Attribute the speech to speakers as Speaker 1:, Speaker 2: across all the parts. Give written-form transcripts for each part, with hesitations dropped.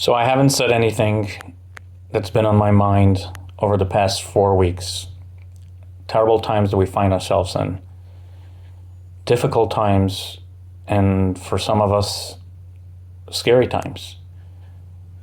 Speaker 1: So I haven't said anything that's been on my mind over the past 4 weeks. Terrible times that we find ourselves in. Difficult times, and for some of us, scary times.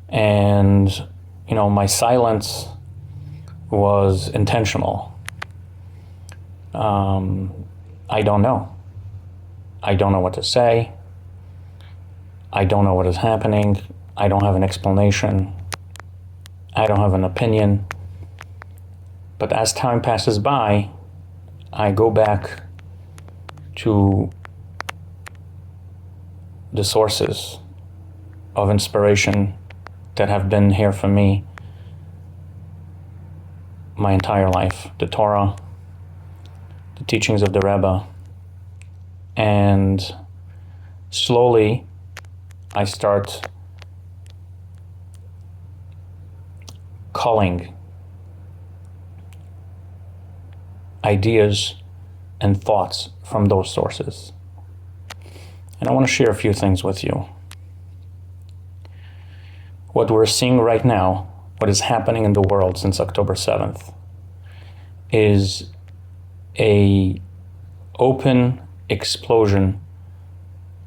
Speaker 1: And, my silence was intentional. I don't know. I don't know what to say. I don't know what is happening. I don't have an explanation. I don't have an opinion. But as time passes by, I go back to the sources of inspiration that have been here for me my entire life. The Torah, the teachings of the Rebbe, and slowly I start culling ideas and thoughts from those sources. And I want to share a few things with you. What we're seeing right now, what is happening in the world since October 7th, is a open explosion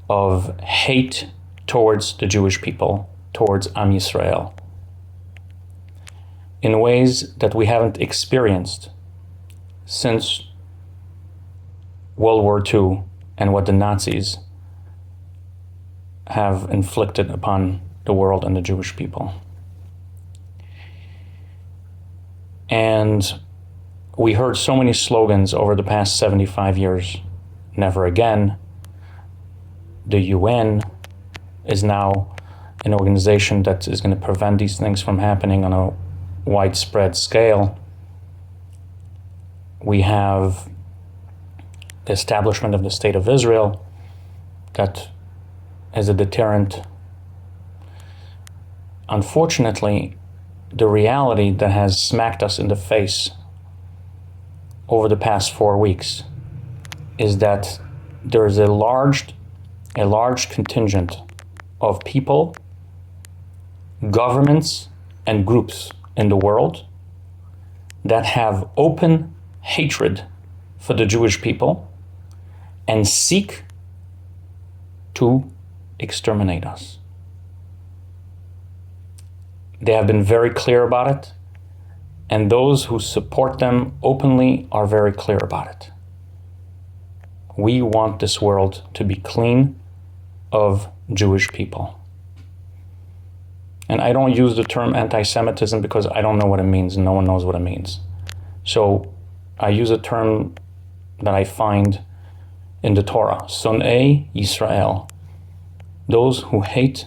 Speaker 1: of hate towards the Jewish people, towards Am Yisrael, in ways that we haven't experienced since World War II and what the Nazis have inflicted upon the world and the Jewish people. And we heard so many slogans over the past 75 years. Never again. The UN is now an organization that is going to prevent these things from happening on a widespread scale. We have the establishment of the State of Israel that is a deterrent. Unfortunately, the reality that has smacked us in the face over the past 4 weeks is that there is a large contingent of people, governments, and groups in the world that have open hatred for the Jewish people and seek to exterminate us. They have been very clear about it, and those who support them openly are very clear about it. We want this world to be clean of Jewish people. And I don't use the term anti-Semitism because I don't know what it means, and no one knows what it means. So I use a term that I find in the Torah, Sonei Yisrael, those who hate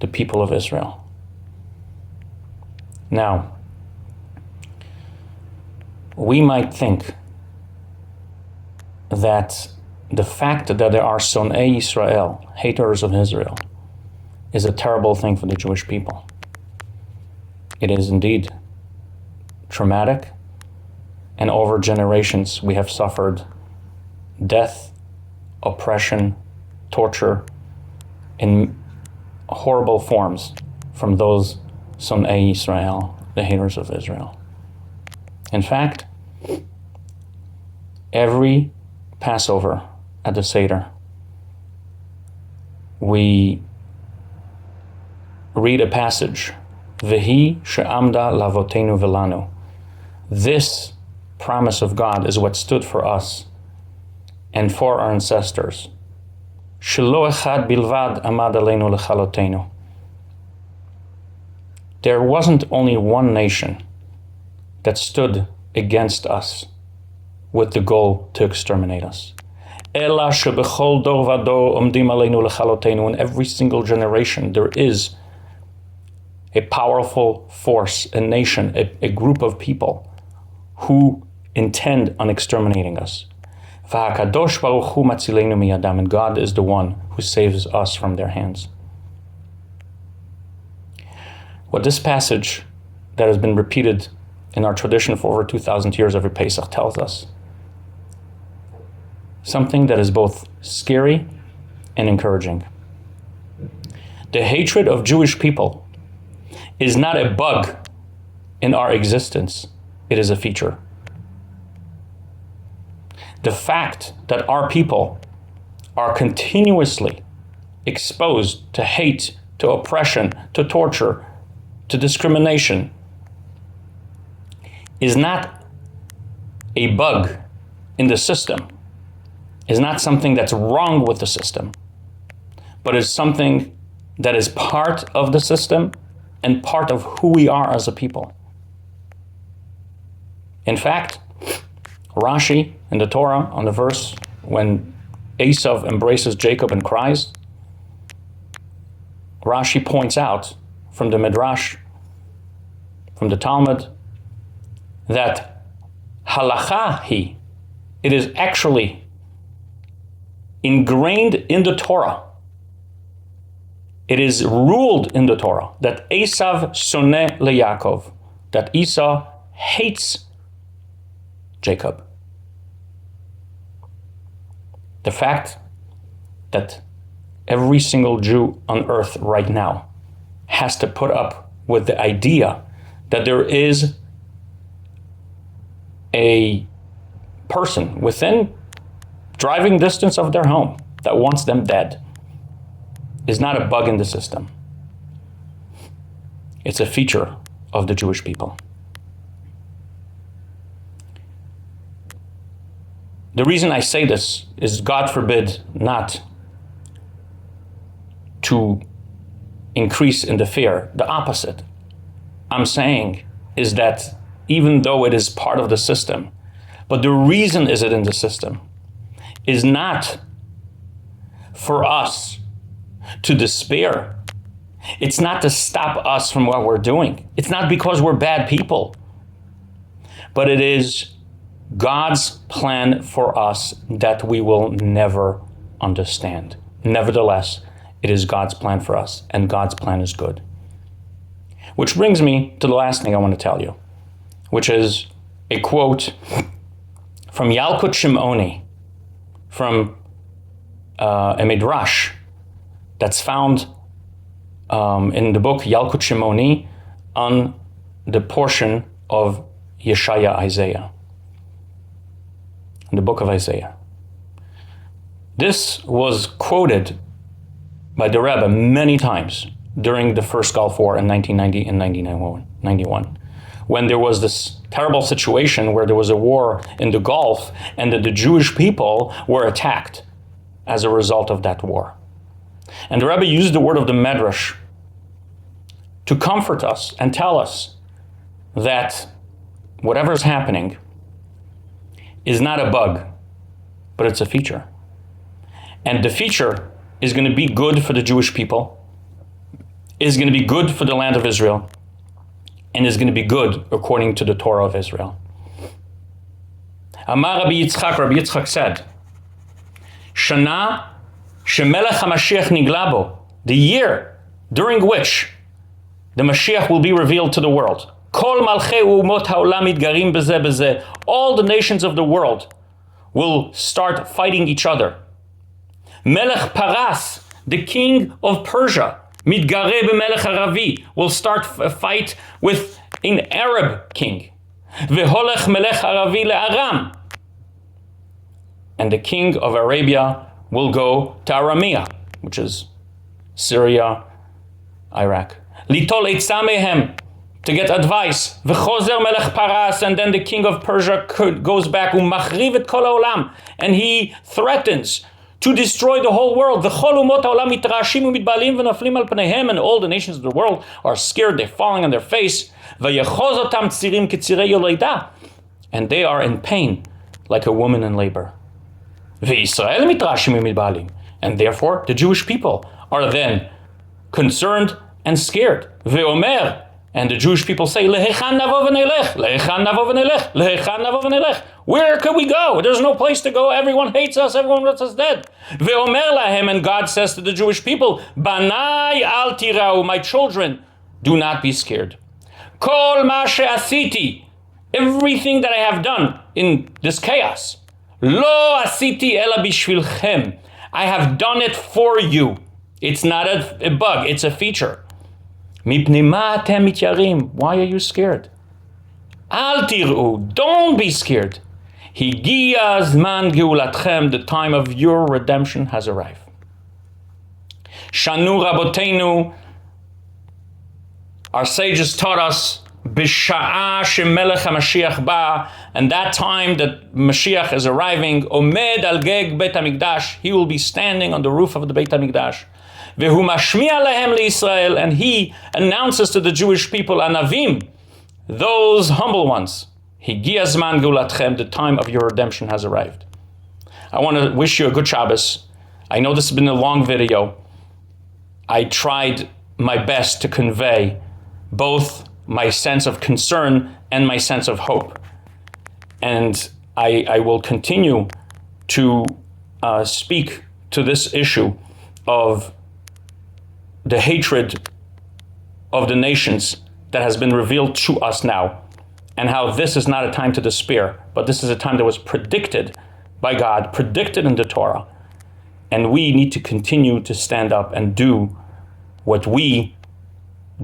Speaker 1: the people of Israel. Now, we might think that the fact that there are Sonei Yisrael, haters of Israel, is a terrible thing for the Jewish people. It is indeed traumatic, and over generations we have suffered death, oppression, torture in horrible forms from those Sonei Yisrael, the haters of Israel. In fact, every Passover at the Seder, we read a passage, Vehi she'amda lavotenu velanu. This promise of God is what stood for us and for our ancestors. Shelo echad bilvad amad aleinu lechalotenu. There wasn't only one nation that stood against us with the goal to exterminate us. Ela shebechol dor vador omdim aleinu lechalotenu. In every single generation there is a powerful force, a nation, a group of people who intend on exterminating us. V'hakadosh baruch hu matzilenu miyadam, and God is the one who saves us from their hands. What this passage that has been repeated in our tradition for over 2,000 years every Pesach tells us, something that is both scary and encouraging. The hatred of Jewish people is not a bug in our existence. It is a feature. The fact that our people are continuously exposed to hate, to oppression, to torture, to discrimination is not a bug in the system, is not something that's wrong with the system, but is something that is part of the system and part of who we are as a people. In fact, Rashi in the Torah, on the verse when Esav embraces Jacob and cries, Rashi points out from the Midrash, from the Talmud, that halacha it is actually ingrained in the Torah. It is ruled in the Torah that Esav soneh leYaakov, that Esau hates Jacob. The fact that every single Jew on earth right now has to put up with the idea that there is a person within driving distance of their home that wants them dead is not a bug in the system. It's a feature of the Jewish people. The reason I say this is, God forbid, not to increase in the fear. The opposite. I'm saying is that even though it is part of the system, but the reason is it in the system is not for us to despair. It's not to stop us from what we're doing. It's not because we're bad people, but it is God's plan for us that we will never understand. Nevertheless, it is God's plan for us, and God's plan is good. Which brings me to the last thing I want to tell you, which is a quote from Yalkut Shimoni, from a midrash that's found in the book Yalkut Shimoni on the portion of Yeshaya, Isaiah, in the book of Isaiah. This was quoted by the Rebbe many times during the first Gulf War in 1990 and 1991, when there was this terrible situation where there was a war in the Gulf and that the Jewish people were attacked as a result of that war. And the Rebbe used the word of the Medrash to comfort us and tell us that whatever is happening is not a bug, but it's a feature. And the feature is going to be good for the Jewish people, is going to be good for the land of Israel, and is going to be good according to the Torah of Israel. Amar Rabbi Yitzchak said, Shana shemelech HaMashiach nigla bo, the year during which the Mashiach will be revealed to the world. Kol malchei umot haolam mitgarim bezeh bezeh. All the nations of the world will start fighting each other. Melech Paras, the king of Persia, mitgareh b'melech Aravi, will start a fight with an Arab king. Veholech melech Aravi le'aram. And the king of Arabia will go to Aramea, which is Syria, Iraq. Litol eitzah mehem, to get advice. V'chozer melech Paras, and then the king of Persia goes back, u'machriv et kol ha'olam, and he threatens to destroy the whole world. V'chol umot ha'olam mitrashim u'mitbalim v'naflim al pneihem, and all the nations of the world are scared, they're falling on their face. V'yechoz otam tzirim ketzirei yoleida, and they are in pain like a woman in labor. V'Yisrael mitrashim u'mitbalim, and therefore the Jewish people are then concerned and scared. Ve'omer, and the Jewish people say, Lehechan navo v'nelech, Lehechan navo v'nelech, Lehechan navo v'nelech. Where could we go? There's no place to go. Everyone hates us. Everyone wants us dead. Ve'omer lahem, and God says to the Jewish people, Banai al tirau, my children, do not be scared. Kol ma she'asiti, everything that I have done in this chaos, Lo asiti ela bishvilchem, I have done it for you. It's not a bug, it's a feature. Mipnei ma atem mityarim? Why are you scared? Al tir'u, don't be scared. Higia zman geulatchem, the time of your redemption has arrived. Shanu Rabotenu, our sages taught us, Bisha'a shemelech HaMashiach ba, and that time that Mashiach is arriving, Omed al geg Beit HaMikdash, he will be standing on the roof of the Beit HaMikdash. Vehu mashmi'a lehem liYisrael, and he announces to the Jewish people, Anavim, those humble ones, Higia zman geulatchem, the time of your redemption has arrived. I want to wish you a good Shabbos. I know this has been a long video. I tried my best to convey both my sense of concern and my sense of hope. And I will continue to speak to this issue of the hatred of the nations that has been revealed to us now, and how this is not a time to despair, but this is a time that was predicted by God, predicted in the Torah. And we need to continue to stand up and do what we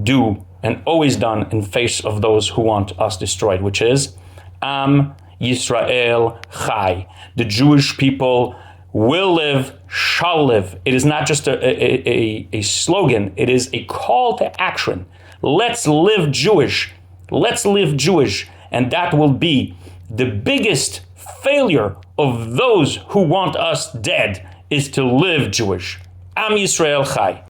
Speaker 1: do and always done in face of those who want us destroyed, which is Am Yisrael Chai. The Jewish people will live, shall live. It is not just a slogan, it is a call to action. Let's live Jewish. Let's live Jewish. And that will be the biggest failure of those who want us dead, is to live Jewish. Am Yisrael Chai.